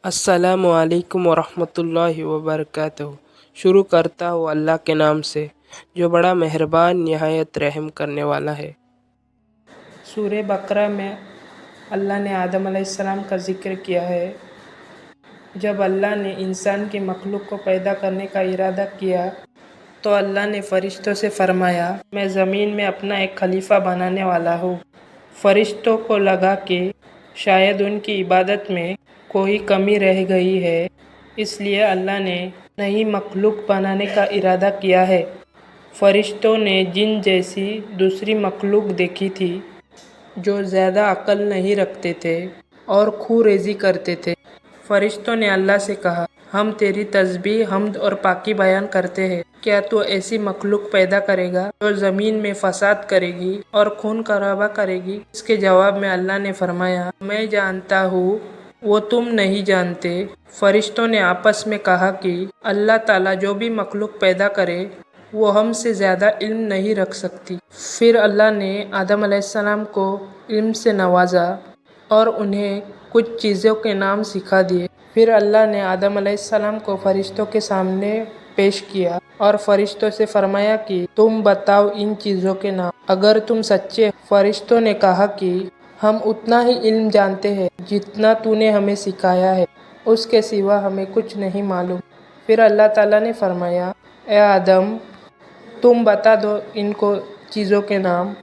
अस्सलाम वालेकुम वरहमतुल्लाहि वबरकातुहू। शुरू करता हूँ अल्लाह के नाम से जो बड़ा मेहरबान निहायत रहम करने वाला है। सूरह बकरा में अल्लाह ने आदम अलैहिस्सलाम का ज़िक्र किया है। जब अल्लाह ने इंसान की मखलूक को पैदा करने का इरादा किया तो अल्लाह ने फ़रिश्तों से फरमाया, मैं ज़मीन में अपना एक खलीफा बनाने वाला हूँ। फ़रिश्तों को लगा कि शायद उनकी इबादत में कोई कमी रह गई है, इसलिए अल्लाह ने नई मखलूक बनाने का इरादा किया है। फ़रिश्तों ने जिन जैसी दूसरी मखलूक देखी थी जो ज़्यादा अक्ल नहीं रखते थे और खूरेज़ी करते थे। फ़रिश्तों ने अल्लाह से कहा, हम तेरी तस्बीह, हम्द और पाकी बयान करते हैं। क्या तू ऐसी मखलूक पैदा करेगा जो ज़मीन में फसाद करेगी और खून खराबा करेगी? इसके जवाब में अल्लाह ने फरमाया, मैं जानता हूँ वो तुम नहीं जानते। फ़रिश्तों ने आपस में कहा कि अल्लाह ताला जो भी मखलूक पैदा करे वो हमसे ज़्यादा इल्म नहीं रख सकती। फिर अल्लाह ने आदम अलैहिस्सलाम को इल्म से नवाजा और उन्हें कुछ चीज़ों के नाम सिखा दिए। फिर अल्लाह ने आदम अलैहिस्सलाम को फ़रिश्तों के सामने पेश किया और फ़रिश्तों से फरमाया कि तुम बताओ इन चीज़ों के नाम, अगर तुम सच्चे। फ़रिश्तों ने कहा कि हम उतना ही इल्म जानते हैं जितना तूने हमें सिखाया है, उसके सिवा हमें कुछ नहीं मालूम। फिर अल्लाह ताला ने फरमाया, ए आदम, तुम बता दो इनको चीज़ों के नाम।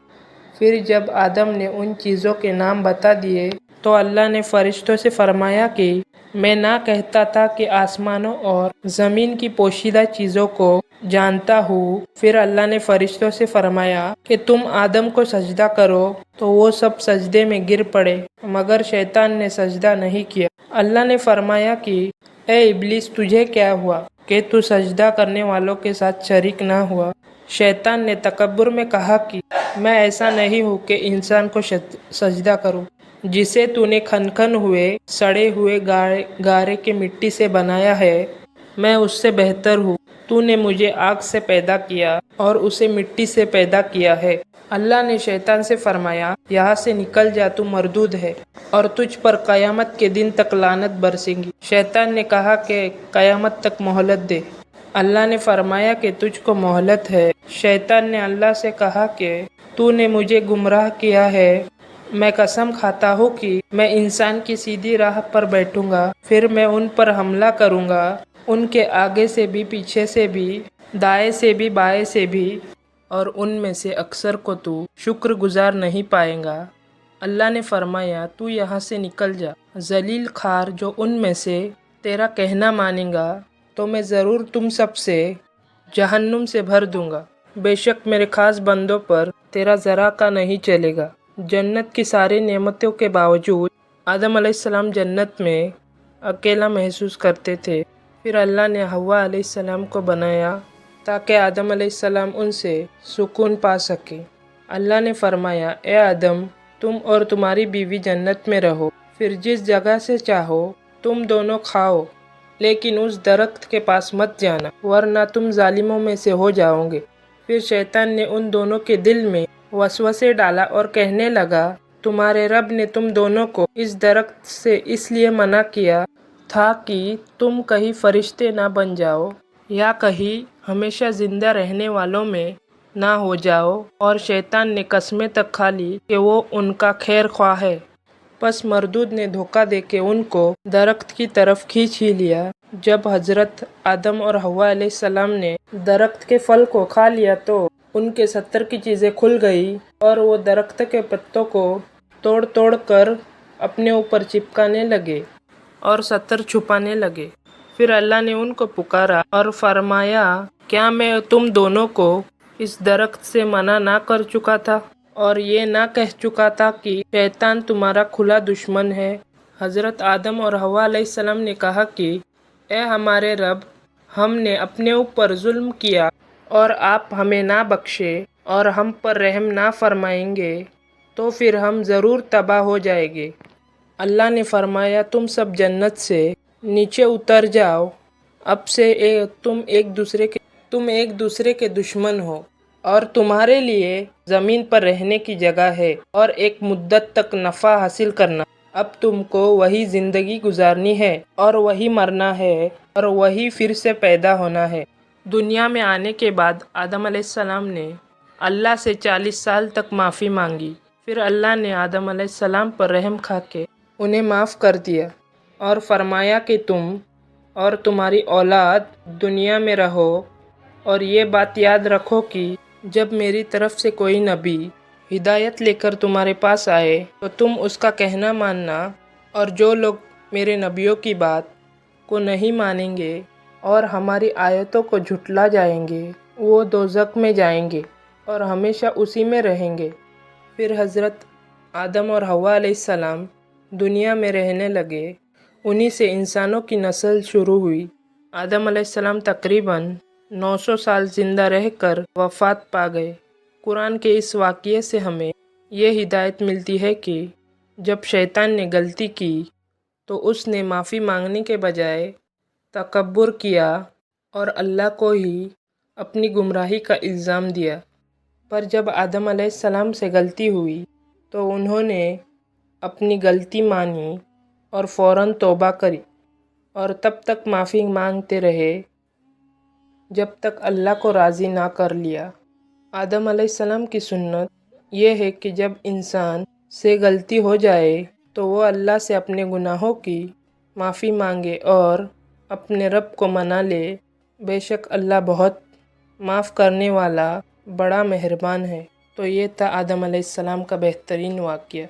फिर जब आदम ने उन चीज़ों के नाम बता दिए तो अल्लाह ने फ़रिश्तों से फरमाया कि मैं ना कहता था कि आसमानों और ज़मीन की पोशीदा चीज़ों को जानता हूँ। फिर अल्लाह ने फ़रिश्तों से फरमाया कि तुम आदम को सजदा करो, तो वो सब सजदे में गिर पड़े मगर शैतान ने सजदा नहीं किया। अल्लाह ने फरमाया कि ए इब्लीस, तुझे क्या हुआ कि तू सजदा करने वालों के साथ शरीक ना हुआ? शैतान ने तकब्बुर में कहा कि मैं ऐसा नहीं हूँ कि इंसान को सजदा करूँ जिसे तूने खनखन हुए सड़े हुए गारे के मिट्टी से बनाया है। मैं उससे बेहतर हूँ। तूने मुझे आग से पैदा किया और उसे मिट्टी से पैदा किया है। अल्लाह ने शैतान से फरमाया, यहाँ से निकल जा, तू मरदूद है और तुझ पर क़यामत के दिन तक लानत बरसेंगी। शैतान ने कहा कि क़यामत तक मोहलत दे। अल्लाह ने फरमाया कि तुझको मोहलत है। शैतान ने अल्लाह से कहा कि तूने मुझे गुमराह किया है। मैं कसम खाता हूँ कि मैं इंसान की सीधी राह पर बैठूंगा, फिर मैं उन पर हमला करूंगा, उनके आगे से भी, पीछे से भी, दाएं से भी, बाएं से भी, और उनमें से अक्सर को तू शुक्रगुजार नहीं पाएगा। अल्लाह ने फरमाया, तू यहाँ से निकल जा, जलील खार। जो उनमें से तेरा कहना मानेगा तो मैं ज़रूर तुम सब से जहन्नुम से भर दूंगा। बेशक मेरे ख़ास बंदों पर तेरा ज़रा का नहीं चलेगा। जन्नत की सारी नेमतों के बावजूद आदम अलैहिस्सलाम जन्नत में अकेला महसूस करते थे। फिर अल्लाह ने हव्वा अलैहिस्सलाम को बनाया ताकि आदम अलैहिस्सलाम उनसे सुकून पा सके। अल्लाह ने फरमाया, ए आदम, तुम और तुम्हारी बीवी जन्नत में रहो, फिर जिस जगह से चाहो तुम दोनों खाओ, लेकिन उस दरख्त के पास मत जाना वरना तुम जालिमों में से हो जाओगे। फिर शैतान ने उन दोनों के दिल में वसवसे डाला और कहने लगा, तुम्हारे रब ने तुम दोनों को इस दरख्त से इसलिए मना किया था कि तुम कहीं फरिश्ते ना बन जाओ या कहीं हमेशा जिंदा रहने वालों में ना हो जाओ। और शैतान ने कस्में तक खा ली कि वो उनका खैर ख्वाह है। बस मरदूद ने धोखा देके उनको दरख्त की तरफ खींच ही लिया। जब हजरत आदम और हव्वा अलैहिस्सलाम ने दरख्त के फल को खा लिया तो उनके 70 की चीज़ें खुल गई और वो दरख्त के पत्तों को तोड़ तोड़ कर अपने ऊपर चिपकाने लगे और 70 छुपाने लगे। फिर अल्लाह ने उनको पुकारा और फरमाया, क्या मैं तुम दोनों को इस दरख्त से मना ना कर चुका था और ये ना कह चुका था कि शैतान तुम्हारा खुला दुश्मन है? हज़रत आदम और हव्वा अलैहिस्सलाम ने कहा कि ए हमारे रब, हमने अपने ऊपर जुल्म किया और आप हमें ना बख्शे और हम पर रहम ना फरमाएंगे तो फिर हम ज़रूर तबाह हो जाएंगे। अल्लाह ने फरमाया, तुम सब जन्नत से नीचे उतर जाओ। अब से तुम एक दूसरे के दुश्मन हो और तुम्हारे लिए ज़मीन पर रहने की जगह है और एक मुद्दत तक नफ़ा हासिल करना। اب تم کو وہی زندگی گزارنی ہے اور وہی مرنا ہے اور وہی پھر سے پیدا ہونا ہے۔ دنیا میں آنے کے بعد آدم علیہ السلام نے اللہ سے 40 سال تک معافی مانگی۔ پھر اللہ نے آدم علیہ السلام پر رحم کھا کے انہیں معاف کر دیا اور فرمایا کہ تم اور تمہاری اولاد دنیا میں رہو، اور یہ بات یاد رکھو کہ جب میری طرف سے کوئی نبی ہدایت لے کر تمہارے پاس آئے تو تم اس کا کہنا ماننا، اور جو لوگ میرے نبیوں کی بات کو نہیں مانیں گے اور ہماری آیتوں کو جھٹلا جائیں گے وہ دوزخ میں جائیں گے اور ہمیشہ اسی میں رہیں گے۔ پھر حضرت آدم اور حوا علیہ السلام دنیا میں رہنے لگے، انہی سے انسانوں کی نسل شروع ہوئی۔ آدم علیہ السلام تقریباً 900 سال زندہ رہ کر وفات پا گئے۔ قرآن کے اس واقعے سے ہمیں یہ ہدایت ملتی ہے کہ جب شیطان نے غلطی کی تو اس نے معافی مانگنے کے بجائے تکبر کیا اور اللہ کو ہی اپنی گمراہی کا الزام دیا۔ پر جب آدم علیہ السلام سے غلطی ہوئی تو انہوں نے اپنی غلطی مانی اور فوراً توبہ کری، اور تب تک معافی مانگتے رہے جب تک اللہ کو راضی نہ کر لیا۔ آدم علیہ السلام کی سنت یہ ہے کہ جب انسان سے غلطی ہو جائے تو وہ اللہ سے اپنے گناہوں کی معافی مانگے اور اپنے رب کو منا لے۔ بے شک اللہ بہت معاف کرنے والا، بڑا مہربان ہے۔ تو یہ تھا آدم علیہ السلام کا بہترین واقعہ۔